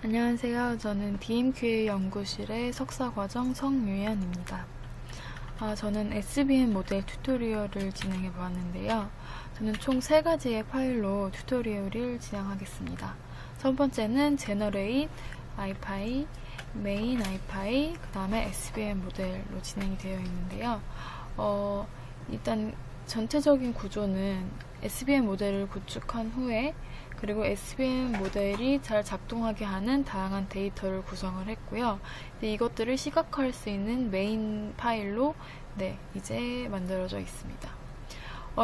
안녕하세요. 저는 DMQA 연구실의 석사과정 성유연입니다. 저는 SVM 모델 튜토리얼을 진행해 보았는데요. 저는 총 3가지의 파일로 튜토리얼을 진행하겠습니다. 첫 번째는 Generate IPy, Main IPy, 그 다음에 SVM 모델로 진행이 되어 있는데요. 일단 전체적인 구조는 SVM 모델을 구축한 후에 그리고 SVM 모델이 잘 작동하게 하는 다양한 데이터를 구성을 했고요. 이것들을 시각화할 수 있는 메인 파일로 이제 만들어져 있습니다.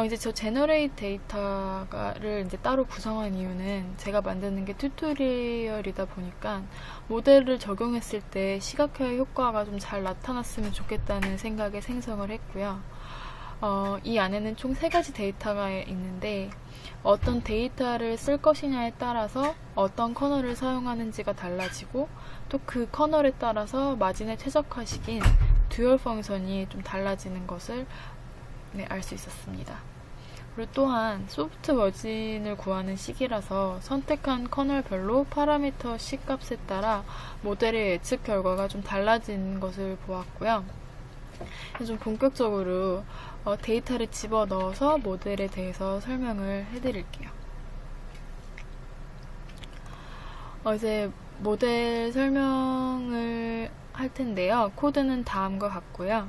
이제 저 제너레이트 데이터를 이제 따로 구성한 이유는 제가 만드는 게 튜토리얼이다 보니까 모델을 적용했을 때 시각화의 효과가 좀 잘 나타났으면 좋겠다는 생각에 생성을 했고요. 이 안에는 총 3가지 데이터가 있는데 어떤 데이터를 쓸 것이냐에 따라서 어떤 커널을 사용하는지가 달라지고 또 그 커널에 따라서 마진의 최적화 시기인 듀얼 펑션이 좀 달라지는 것을 알 수 있었습니다. 그리고 또한 소프트 머진을 구하는 시기라서 선택한 커널별로 파라미터 C 값에 따라 모델의 예측 결과가 좀 달라진 것을 보았고요. 좀 본격적으로 데이터를 집어넣어서 모델에 대해서 설명을 해드릴게요. 이제 모델 설명을 할 텐데요. 코드는 다음과 같고요.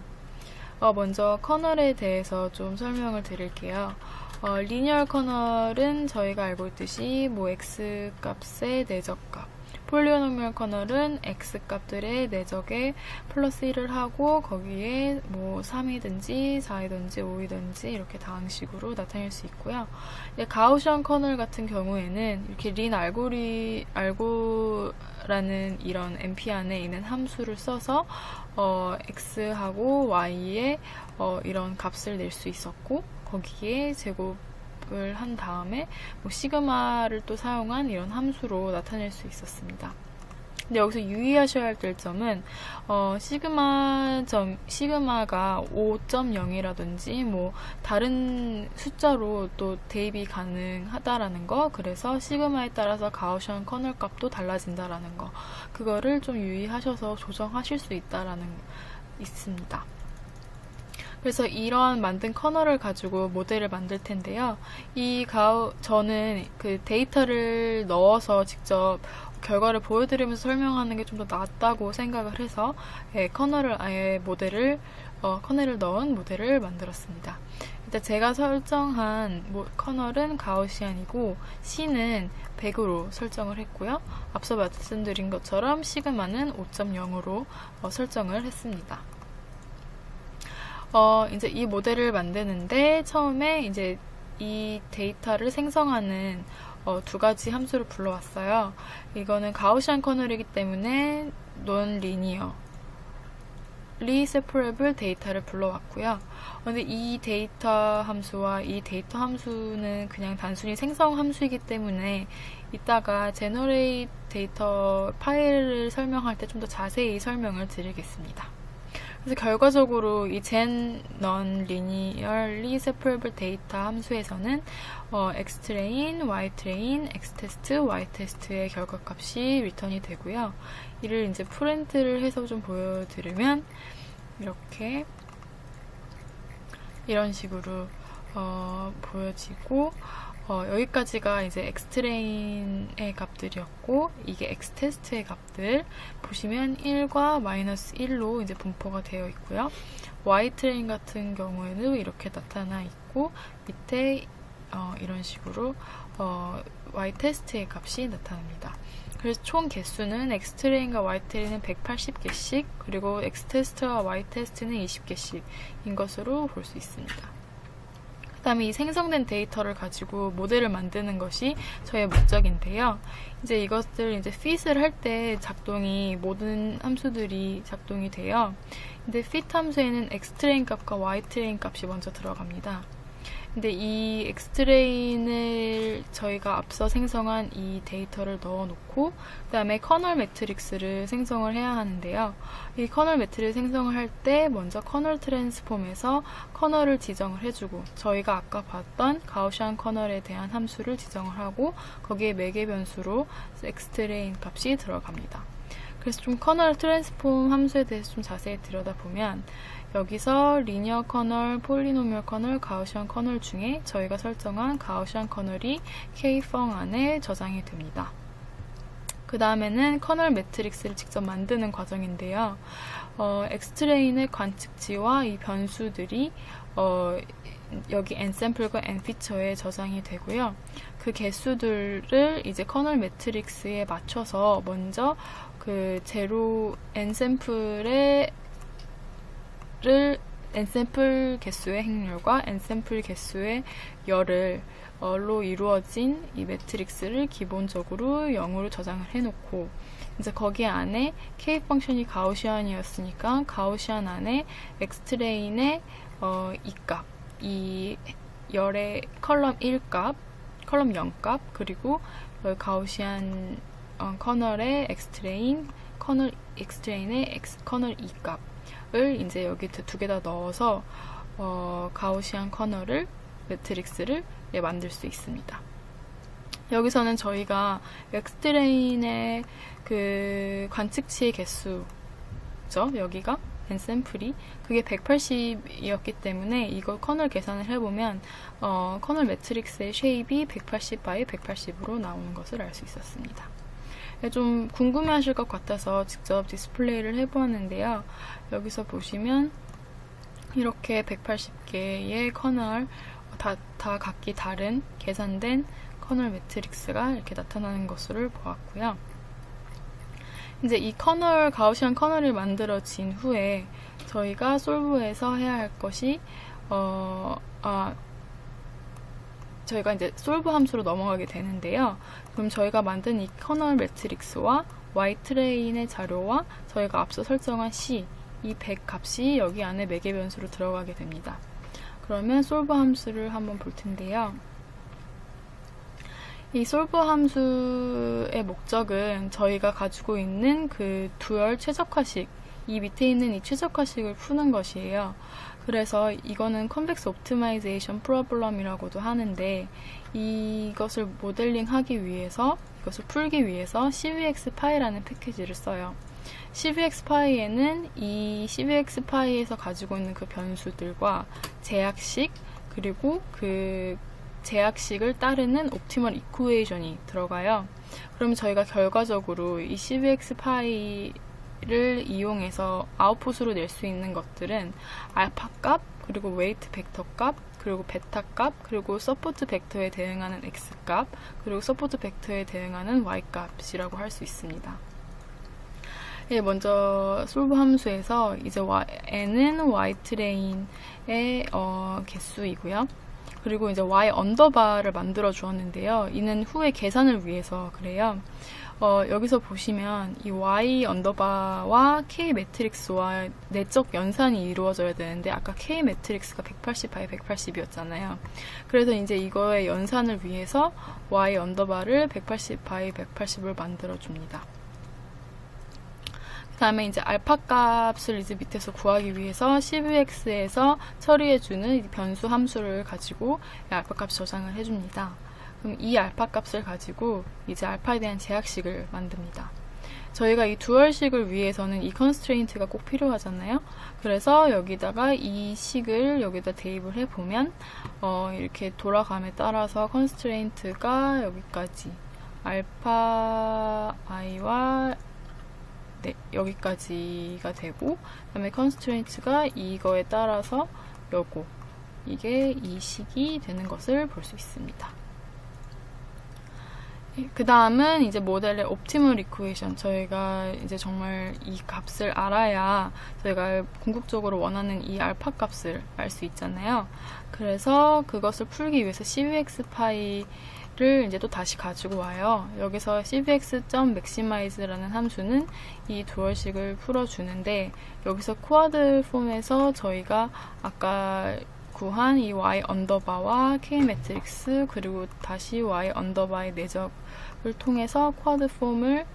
먼저 커널에 대해서 좀 설명을 드릴게요. 리니어 커널은 저희가 알고 있듯이 X 값의 내적값, 폴리노미얼 커널은 X 값들의 내적에 플러스 1을 하고 거기에 3이든지 4이든지 5이든지 이렇게 다항식으로 나타낼 수 있고요. 가우시안 커널 같은 경우에는 이렇게 린 알고라는 이런 NP 안에 있는 함수를 써서 X하고 Y에 이런 값을 낼 수 있었고 거기에 제곱을 한 다음에 시그마를 또 사용한 이런 함수로 나타낼 수 있었습니다. 근데 여기서 유의하셔야 될 점은 시그마가 5.0이라든지 다른 숫자로 또 대입이 가능하다라는 거, 그래서 시그마에 따라서 가우시안 커널 값도 달라진다라는 거, 그거를 좀 유의하셔서 조정하실 수 있습니다. 그래서 이런 만든 커널을 가지고 모델을 만들 텐데요. 저는 그 데이터를 넣어서 직접 결과를 보여드리면서 설명하는 게 좀 더 낫다고 생각을 해서 커널을 넣은 모델을 만들었습니다. 일단 제가 설정한 커널은 가우시안이고 C는 100으로 설정을 했고요. 앞서 말씀드린 것처럼 시그마는 5.0으로 설정을 했습니다. 이제 이 모델을 만드는데 처음에 이제 이 데이터를 생성하는 2가지 함수를 불러왔어요. 이거는 가우시안 커널이기 때문에 non-linearly separable 데이터를 불러왔고요. 근데 이 데이터 함수와 이 데이터 함수는 그냥 단순히 생성 함수이기 때문에 이따가 generate 데이터 파일을 설명할 때 좀 더 자세히 설명을 드리겠습니다. 그래서 결과적으로 이 gen non-linearly separable data 함수에서는 xtrain, ytrain, xtest, ytest의 결과값이 리턴이 되고요. 이를 이제 프린트를 해서 좀 보여드리면 이렇게 이런 식으로 보여지고 여기까지가 이제 xtrain의 값들이었고 이게 xtest의 값들 보시면 1과 마이너스 1로 이제 분포가 되어 있고요. ytrain 같은 경우에는 이렇게 나타나 있고 밑에 이런 식으로 ytest의 값이 나타납니다. 그래서 총 개수는 xtrain과 ytrain은 180개씩 그리고 xtest와 ytest는 20개씩인 것으로 볼 수 있습니다. 그 다음에 이 생성된 데이터를 가지고 모델을 만드는 것이 저의 목적인데요. 이제 이것들 이제 fit을 할 때 모든 함수들이 작동이 돼요. 근데 fit 함수에는 xtrain 값과 ytrain 값이 먼저 들어갑니다. 근데 이 엑스트레인을 저희가 앞서 생성한 이 데이터를 넣어놓고 그 다음에 커널 매트릭스를 생성을 해야 하는데요. 이 커널 매트릭스 생성을 할 때 먼저 커널 트랜스폼에서 커널을 지정을 해주고 저희가 아까 봤던 가우시안 커널에 대한 함수를 지정을 하고 거기에 매개 변수로 엑스트레인 값이 들어갑니다. 그래서 좀 커널 트랜스폼 함수에 대해서 좀 자세히 들여다보면 여기서 리니어 커널, 폴리노미얼 커널, 가우시안 커널 중에 저희가 설정한 가우시안 커널이 K펑 안에 저장이 됩니다. 그 다음에는 커널 매트릭스를 직접 만드는 과정인데요. 엑스트레인의 관측치와 이 변수들이 여기 n샘플과 n피처에 저장이 되고요. 그 개수들을 이제 커널 매트릭스에 맞춰서 먼저 그 제로 n샘플 개수의 행렬과 n샘플 개수의 열로 이루어진 이 매트릭스를 기본적으로 0으로 저장을 해놓고 이제 거기 안에 K 펑션이 가우시안이었으니까 가우시안 안에 엑스트레인의 이 값, 이 열의 컬럼 1값, 컬럼 0값, 그리고 가우시안 커널의 엑스트레인의 커널 2값을 이제 여기 두 개 다 넣어서 가우시안 커널을 매트릭스를 만들 수 있습니다. 여기서는 저희가 엑스트레인의 그 관측치의 개수죠. 여기가 n샘플이 그게 180이었기 때문에 이걸 커널 계산을 해보면 커널 매트릭스의 쉐입이 180 by 180으로 나오는 것을 알 수 있었습니다. 좀 궁금해하실 것 같아서 직접 디스플레이를 해보았는데요. 여기서 보시면 이렇게 180개의 커널 다 각기 다른 계산된 커널 매트릭스가 이렇게 나타나는 것을 보았고요. 이제 이 커널, 가우시안 커널이 만들어진 후에 저희가 솔브에서 해야 할 것이 저희가 이제 솔브 함수로 넘어가게 되는데요. 그럼 저희가 만든 이 커널 매트릭스와 Y트레인의 자료와 저희가 앞서 설정한 C, 이 100 값이 여기 안에 매개 변수로 들어가게 됩니다. 그러면 솔브 함수를 한번 볼 텐데요. 이 솔브 함수의 목적은 저희가 가지고 있는 그 듀얼 최적화식, 이 밑에 있는 이 최적화식을 푸는 것이에요. 그래서 이거는 컨벡스 옵티마이제이션 프로블럼이라고도 하는데 이것을 모델링하기 위해서, 이것을 풀기 위해서 CVXPy라는 패키지를 써요. CVXPy에는 이 CVXPy에서 가지고 있는 그 변수들과 제약식, 그리고 그 제약식을 따르는 옵티멀 이쿠에이션이 들어가요. 그러면 저희가 결과적으로 이 CVXPy를 이용해서 아웃풋으로 낼 수 있는 것들은 알파 값, 그리고 웨이트 벡터 값, 그리고 베타 값, 그리고 서포트 벡터에 대응하는 x 값, 그리고 서포트 벡터에 대응하는 y 값이라고 할 수 있습니다. 예, 먼저 솔브 함수에서 이제 n은 y트레인의 개수이고요. 그리고 이제 y 언더바를 만들어 주었는데요. 이는 후에 계산을 위해서 그래요. 여기서 보시면 이 y 언더바와 k 매트릭스와 내적 연산이 이루어져야 되는데 아까 k 매트릭스가 180 by 180이었잖아요. 그래서 이제 이거의 연산을 위해서 y 언더바를 180 by 180을 만들어 줍니다. 그 다음에 이제 알파 값을 이제 밑에서 구하기 위해서 CVX에서 처리해주는 변수 함수를 가지고 알파 값 저장을 해줍니다. 그럼 이 알파 값을 가지고 이제 알파에 대한 제약식을 만듭니다. 저희가 이 듀얼식을 위해서는 이 컨스트레인트가 꼭 필요하잖아요. 그래서 여기다가 이 식을 여기다 대입을 해보면 이렇게 돌아감에 따라서 컨스트레인트가 여기까지 알파 i와 여기까지가 되고, 그 다음에 컨스트레인트가 이거에 따라서 이게 이 식이 되는 것을 볼 수 있습니다. 그 다음은 이제 모델의 옵티멀 이쿠에이션. 저희가 이제 정말 이 값을 알아야 저희가 궁극적으로 원하는 이 알파 값을 알 수 있잖아요. 그래서 그것을 풀기 위해서 CVXPy를 이제 또 다시 가지고 와요. 여기서 cvx.maximize라는 함수는 이 듀얼식을 풀어주는데 여기서 쿼드 폼에서 저희가 아까 구한 이 y 언더바와 k 매트릭스 그리고 다시 y 언더바의 내적을 통해서 쿼드 폼을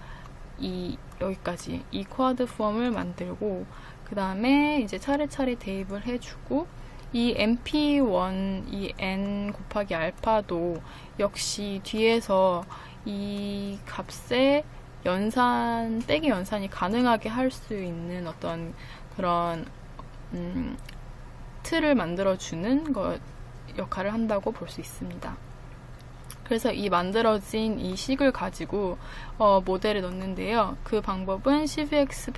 여기까지 이 쿼드 폼을 만들고 그 다음에 이제 차례차례 대입을 해주고 이 mp1 이 n 곱하기 알파도 역시 뒤에서 이 값의 떼기 연산이 가능하게 할 수 있는 어떤 그런 틀을 만들어주는 역할을 한다고 볼 수 있습니다. 그래서 이 만들어진 이 식을 가지고 모델에 넣는데요. 그 방법은 cvx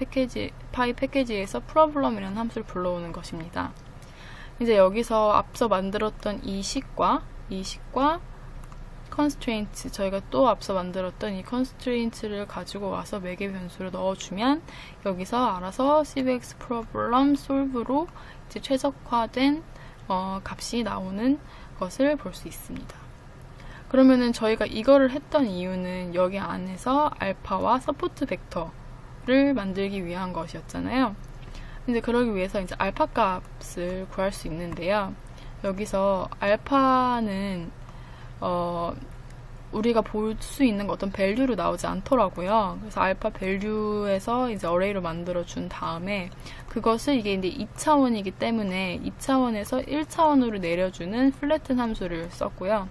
파이 패키지에서 problem이라는 함수를 불러오는 것입니다. 이제 여기서 앞서 만들었던 이 식과 constraint, 저희가 또 앞서 만들었던 이 constraint를 가지고 와서 매개 변수를 넣어주면 여기서 알아서 cvx problem solve로 이제 최적화된 값이 나오는 것을 볼 수 있습니다. 그러면은 저희가 이거를 했던 이유는 여기 안에서 알파와 서포트 벡터를 만들기 위한 것이었잖아요. 이제 그러기 위해서 이제 알파 값을 구할 수 있는데요. 여기서 알파는 우리가 볼 수 있는 어떤 밸류로 나오지 않더라고요. 그래서 알파 밸류에서 이제 어레이로 만들어 준 다음에 그것을 이게 이제 2차원이기 때문에 2차원에서 1차원으로 내려주는 플래튼 함수를 썼고요.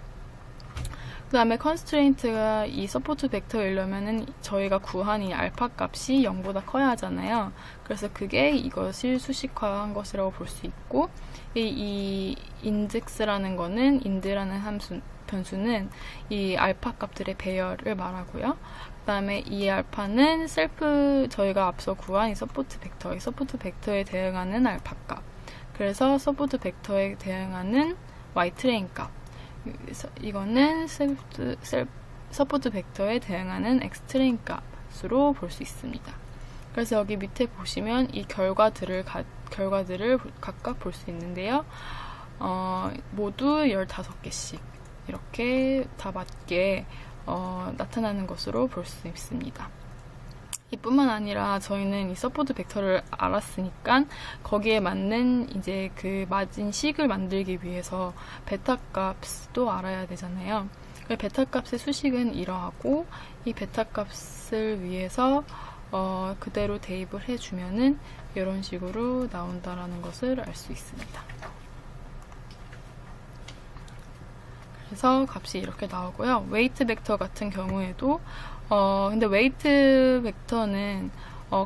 그 다음에 constraint가 이 서포트 벡터이려면은 저희가 구한 이 알파 값이 0보다 커야 하잖아요. 그래서 그게 이것을 수식화한 것이라고 볼 수 있고, 이 index라는 거는 ind라는 변수는 이 알파 값들의 배열을 말하고요. 그 다음에 이 알파는 저희가 앞서 구한 이 서포트 벡터에 대응하는 알파 값. 그래서 서포트 벡터에 대응하는 y 트레인 값. 이거는 서포트 벡터에 대응하는 x 트레인 값으로 볼 수 있습니다. 그래서 여기 밑에 보시면 이 결과들을 각각 볼 수 있는데요. 모두 15개씩 이렇게 다 맞게 나타나는 것으로 볼 수 있습니다. 이뿐만 아니라 저희는 이 서포트 벡터를 알았으니까 거기에 맞는 이제 그 맞은 식을 만들기 위해서 베타 값도 알아야 되잖아요. 베타 값의 수식은 이러하고 이 베타 값을 위해서 그대로 대입을 해주면은 이런 식으로 나온다라는 것을 알 수 있습니다. 그래서 값이 이렇게 나오고요. 웨이트 벡터 같은 경우에도 근데 웨이트 벡터는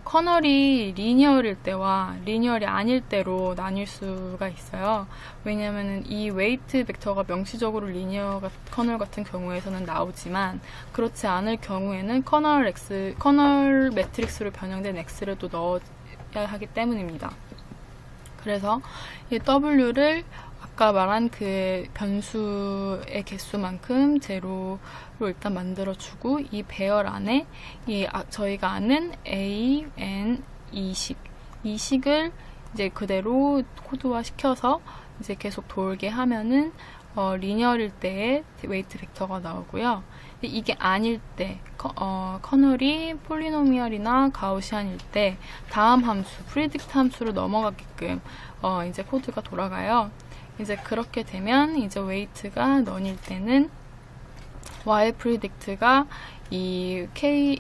커널이 리니어일 때와 리니어이 아닐 때로 나뉠 수가 있어요. 왜냐면은 이 웨이트 벡터가 명시적으로 리니어 커널 같은 경우에서는 나오지만 그렇지 않을 경우에는 커널 매트릭스로 변형된 x를 또 넣어야 하기 때문입니다. 그래서 이 w를 아까 말한 그 변수의 개수만큼 제로로 일단 만들어주고 이 배열 안에 저희가 아는 a, n, 이 식을 이제 그대로 코드화 시켜서 이제 계속 돌게 하면은 리니어일 때의 웨이트 벡터가 나오고요. 이게 아닐 때, 커널이 폴리노미얼이나 가우시안일 때 다음 함수, 프리딕트 함수로 넘어가게끔 이제 코드가 돌아가요. 이제 그렇게 되면 이제 웨이트가 넌일 때는 y 프리딕트가 이 k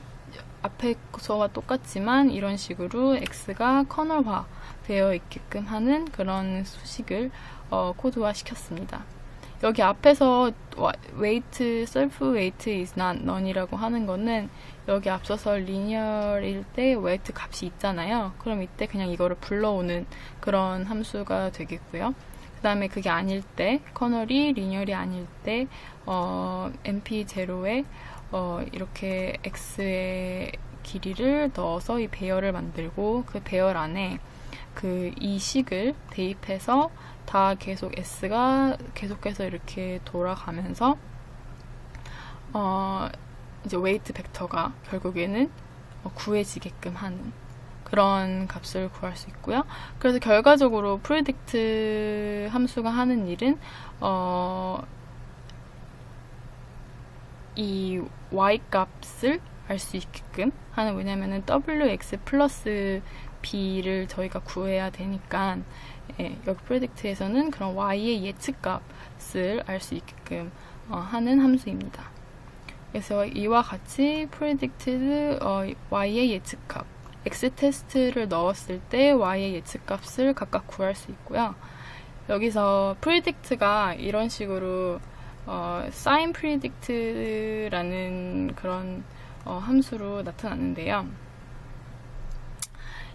앞에서와 똑같지만 이런 식으로 x가 커널화 되어 있게끔 하는 그런 수식을 코드화 시켰습니다. 여기 앞에서 weight, self weight is not none이라고 하는 거는 여기 앞서서 linear일 때 weight 값이 있잖아요. 그럼 이때 그냥 이거를 불러오는 그런 함수가 되겠고요. 그 다음에 그게 아닐 때, 커널이 리니어리 아닐 때, mp0에 이렇게 x의 길이를 넣어서 이 배열을 만들고 그 배열 안에 이 식을 대입해서 다 계속 s가 계속해서 이렇게 돌아가면서 이제 웨이트 벡터가 결국에는 구해지게끔 하는 그런 값을 구할 수 있고요. 그래서 결과적으로 프리딕트 함수가 하는 일은 이 y 값을 알 수 있게끔 하는, 왜냐면은 wx 플러스 b를 저희가 구해야 되니까 여기 predict에서는 그런 y의 예측값을 알 수 있게끔 하는 함수입니다. 그래서 이와 같이 predicted y의 예측값, x테스트를 넣었을 때 y의 예측값을 각각 구할 수 있고요. 여기서 predict가 이런 식으로 sign predict라는 그런 함수로 나타났는데요.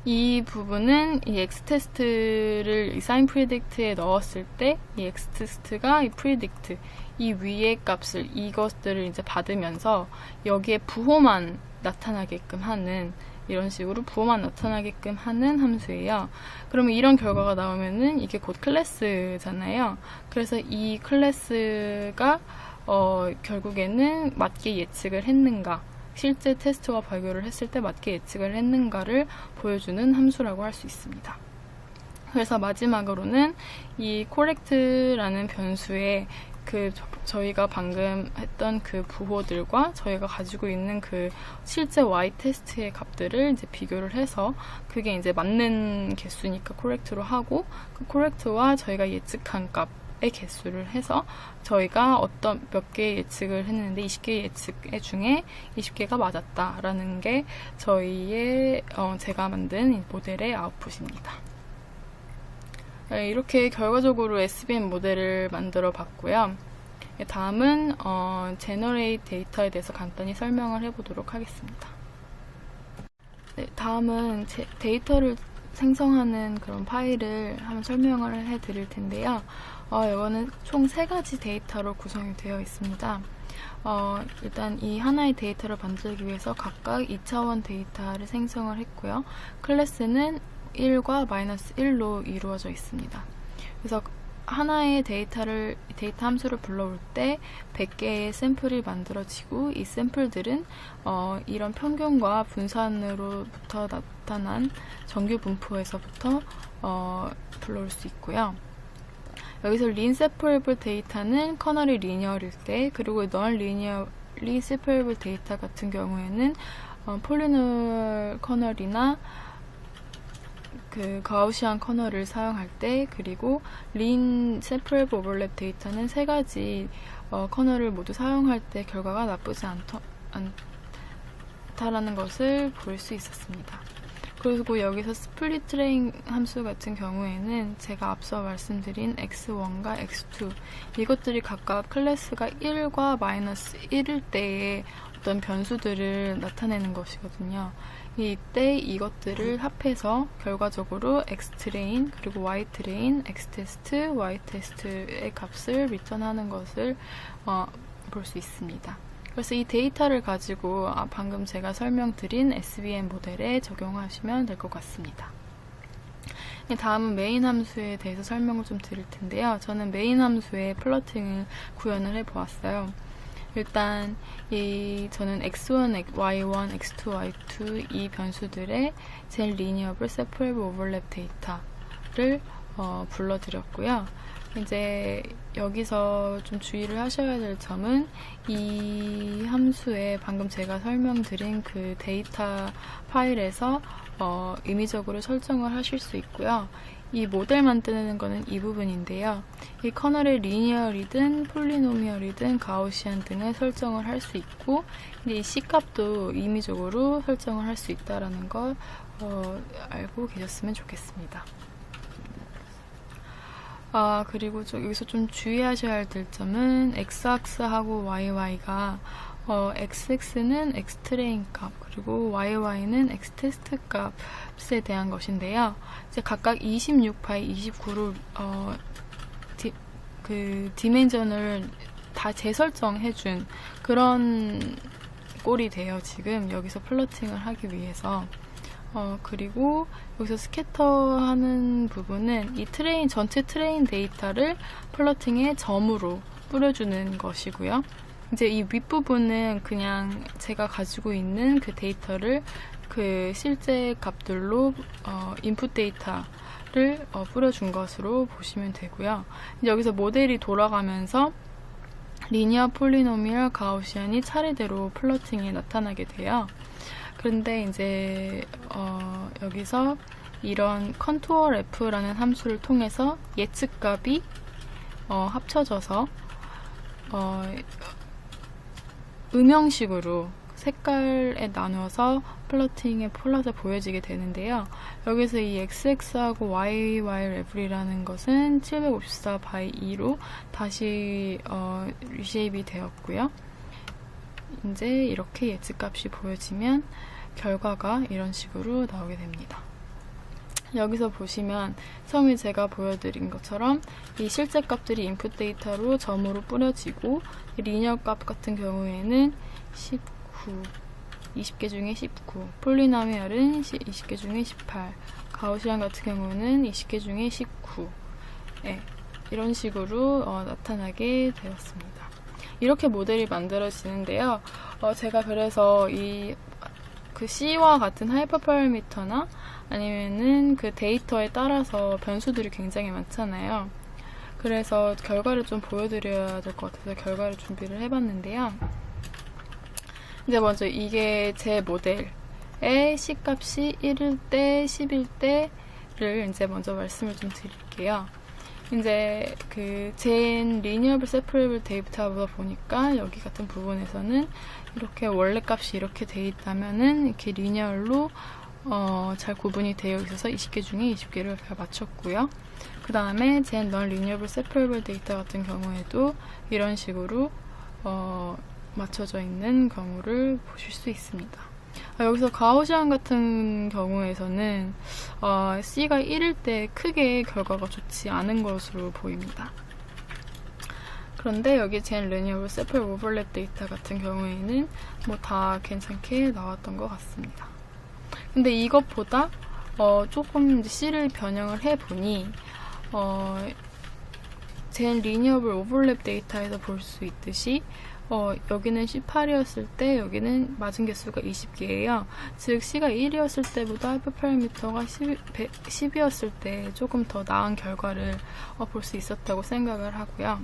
이 부분은 이 x테스트를 이 sign predict에 넣었을 때 이 x테스트가 이 predict, 이 위의 값을 이것들을 이제 받으면서 여기에 부호만 나타나게끔 하는, 이런 식으로 부호만 나타나게끔 하는 함수예요. 그러면 이런 결과가 나오면은 이게 곧 클래스잖아요. 그래서 이 클래스가 결국에는 맞게 예측을 했는가, 실제 테스트와 비교를 했을 때 맞게 예측을 했는가를 보여주는 함수라고 할 수 있습니다. 그래서 마지막으로는 이 correct라는 변수에 저희가 방금 했던 그 부호들과 저희가 가지고 있는 그 실제 y 테스트의 값들을 이제 비교를 해서 그게 이제 맞는 개수니까 correct로 하고, 그 correct와 저희가 예측한 값의 개수를 해서 저희가 몇 개 예측을 했는데 20개 예측 중에 20개가 맞았다라는 게 저희의 제가 만든 모델의 아웃풋입니다. 이렇게 결과적으로 SVM 모델을 만들어 봤고요. 다음은 Generate 데이터에 대해서 간단히 설명을 해보도록 하겠습니다. 네, 다음은 데이터를 생성하는 그런 파일을 한번 설명을 해드릴 텐데요. 이거는 총 3가지 데이터로 구성이 되어 있습니다. 일단 이 하나의 데이터를 만들기 위해서 각각 2차원 데이터를 생성을 했고요. 클래스는 1과 -1로 이루어져 있습니다. 그래서 하나의 데이터 함수를 불러올 때 100개의 샘플이 만들어지고, 이 샘플들은 이런 평균과 분산으로부터 나타난 정규 분포에서부터 불러올 수 있고요. 여기서 린 세퍼러블 데이터는 커널이 리니어일 때, 그리고 넌 리니어리 세퍼러블 데이터 같은 경우에는 폴리노멀 커널이나 그 가우시안 커널을 사용할 때, 그리고 린 세퍼러블 오버랩 데이터는 3가지 커널을 모두 사용할 때 결과가 나쁘지 않다라는 것을 볼 수 있었습니다. 그리고 여기서 스플릿 트레인 함수 같은 경우에는 제가 앞서 말씀드린 x1과 x2 이것들이 각각 클래스가 1과 -1일 때의 어떤 변수들을 나타내는 것이거든요. 이때 이것들을 합해서 결과적으로 x트레인 그리고 y트레인, x테스트, y테스트의 값을 리턴하는 것을 볼 수 있습니다. 그래서 이 데이터를 가지고 방금 제가 설명드린 SVM 모델에 적용하시면 될 것 같습니다. 다음은 메인 함수에 대해서 설명을 좀 드릴 텐데요. 저는 메인 함수의 플러팅을 구현을 해보았어요. 일단 저는 x1, y1, x2, y2 이 변수들의 제일 리니어블 세퍼러블 오버랩 데이터를 불러드렸고요. 이제 여기서 좀 주의를 하셔야 될 점은 이 함수에 방금 제가 설명드린 그 데이터 파일에서 임의적으로 설정을 하실 수 있고요. 이 모델 만드는 거는 이 부분인데요. 이 커널의 리니어이든 폴리노미얼이든 가우시안 등을 설정을 할 수 있고, 이 C값도 임의적으로 설정을 할 수 있다는 걸 알고 계셨으면 좋겠습니다. 그리고 여기서 좀 주의하셔야 될 점은 x-ax하고 y-y가 x-x는 x트레인 값, 그리고 y-y는 x테스트 값에 대한 것인데요. 이제 각각 26파이, 29로 그 디멘전을 다 재설정해준 그런 꼴이 돼요. 지금 여기서 플러팅을 하기 위해서. 그리고 여기서 스캐터 하는 부분은 이 전체 트레인 데이터를 플러팅의 점으로 뿌려주는 것이고요. 이제 이 윗부분은 그냥 제가 가지고 있는 그 데이터를 그 실제 값들로 인풋 데이터를 뿌려준 것으로 보시면 되고요. 이제 여기서 모델이 돌아가면서 리니어 폴리노미얼 가우시안이 차례대로 플러팅에 나타나게 돼요. 그런데 이제 여기서 이런 컨투어 F라는 함수를 통해서 예측값이 합쳐져서 음영식으로 색깔에 나누어서 플러팅에 플롯에 보여지게 되는데요. 여기서 이 XX하고 YY레블이라는 것은 754 by 2로 다시 리쉐입이 되었고요. 이제 이렇게 예측값이 보여지면 결과가 이런 식으로 나오게 됩니다. 여기서 보시면 처음에 제가 보여드린 것처럼 이 실제 값들이 인풋 데이터로 점으로 뿌려지고 리니어 값 같은 경우에는 19, 20개 중에 19, 폴리노미얼은 20개 중에 18, 가우시안 같은 경우는 20개 중에 19, 이런 식으로 나타나게 되었습니다. 이렇게 모델이 만들어지는데요. 제가 그래서 그 C와 같은 하이퍼 파라미터나 아니면은 그 데이터에 따라서 변수들이 굉장히 많잖아요. 그래서 결과를 좀 보여드려야 될 것 같아서 결과를 준비를 해봤는데요. 이제 먼저 이게 제 모델의 C값이 1일 때, 10일 때를 이제 먼저 말씀을 좀 드릴게요. 이제 그 제인 리니어블 세퍼레이블 데이터보다 보니까 여기 같은 부분에서는 이렇게 원래 값이 이렇게 돼 있다면은 이렇게 리니어로 잘 구분이 되어 있어서 20개 중에 20개를 제가 맞췄고요. 그 다음에 제인 넌 리니어블 세퍼레이블 데이터 같은 경우에도 이런 식으로 맞춰져 있는 경우를 보실 수 있습니다. 여기서 가우시안 같은 경우에서는 C가 1일 때 크게 결과가 좋지 않은 것으로 보입니다. 그런데 여기 제인 리니어블 세퍼 오버랩 데이터 같은 경우에는 뭐 다 괜찮게 나왔던 것 같습니다. 근데 이것보다 조금 C를 변형을 해보니 제인 리니어블 오버랩 데이터에서 볼 수 있듯이 여기는 18이었을 때 여기는 맞은 개수가 20개예요. 즉 C가 1이었을 때보다 하이퍼파라미터가 10이었을 때 조금 더 나은 결과를 볼 수 있었다고 생각을 하고요.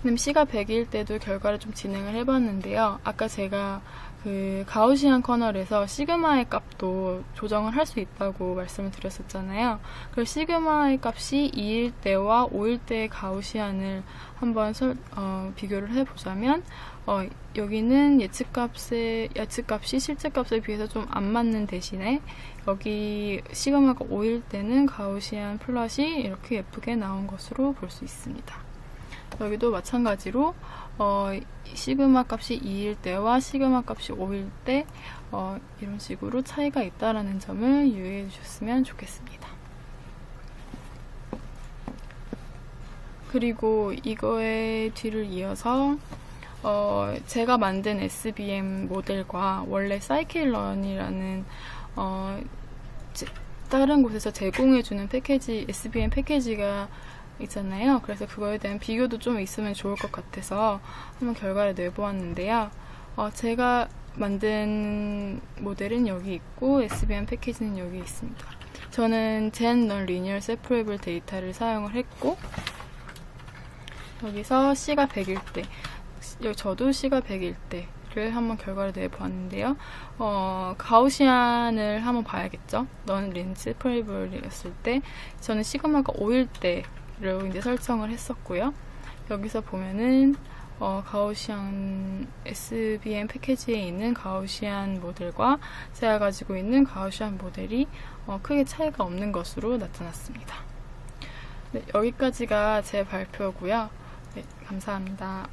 그럼 C가 100일 때도 결과를 좀 진행을 해봤는데요. 아까 제가 그 가우시안 커널에서 시그마의 값도 조정을 할 수 있다고 말씀을 드렸었잖아요. 그 시그마의 값이 2일 때와 5일 때의 가우시안을 한번 비교를 해보자면 여기는 예측값이 실제값에 비해서 좀 안 맞는 대신에 여기 시그마가 5일 때는 가우시안 플롯이 이렇게 예쁘게 나온 것으로 볼 수 있습니다. 여기도 마찬가지로 시그마 값이 2일 때와 시그마 값이 5일 때 이런 식으로 차이가 있다는 점을 유의해 주셨으면 좋겠습니다. 그리고 이거의 뒤를 이어서 제가 만든 SBM 모델과 원래 사이클런이라는 다른 곳에서 제공해주는 패키지, SBM 패키지가 있잖아요. 그래서 그거에 대한 비교도 좀 있으면 좋을 것 같아서 한번 결과를 내보았는데요. 제가 만든 모델은 여기 있고 SBM 패키지는 여기 있습니다. 저는 제인 넌 리니어 세퍼레이블 데이터를 사용을 했고 여기서 C가 100일 때 저도 C가 100일 때를 한번 결과를 내보았는데요. 가우시안을 한번 봐야겠죠. 넌 리니어 세퍼레이블이었을 때 저는 시그마가 5일 때 로 이제 설정을 했었고요. 여기서 보면은 가우시안 SBM 패키지에 있는 가우시안 모델과 제가 가지고 있는 가우시안 모델이 크게 차이가 없는 것으로 나타났습니다. 네, 여기까지가 제 발표고요. 네, 감사합니다.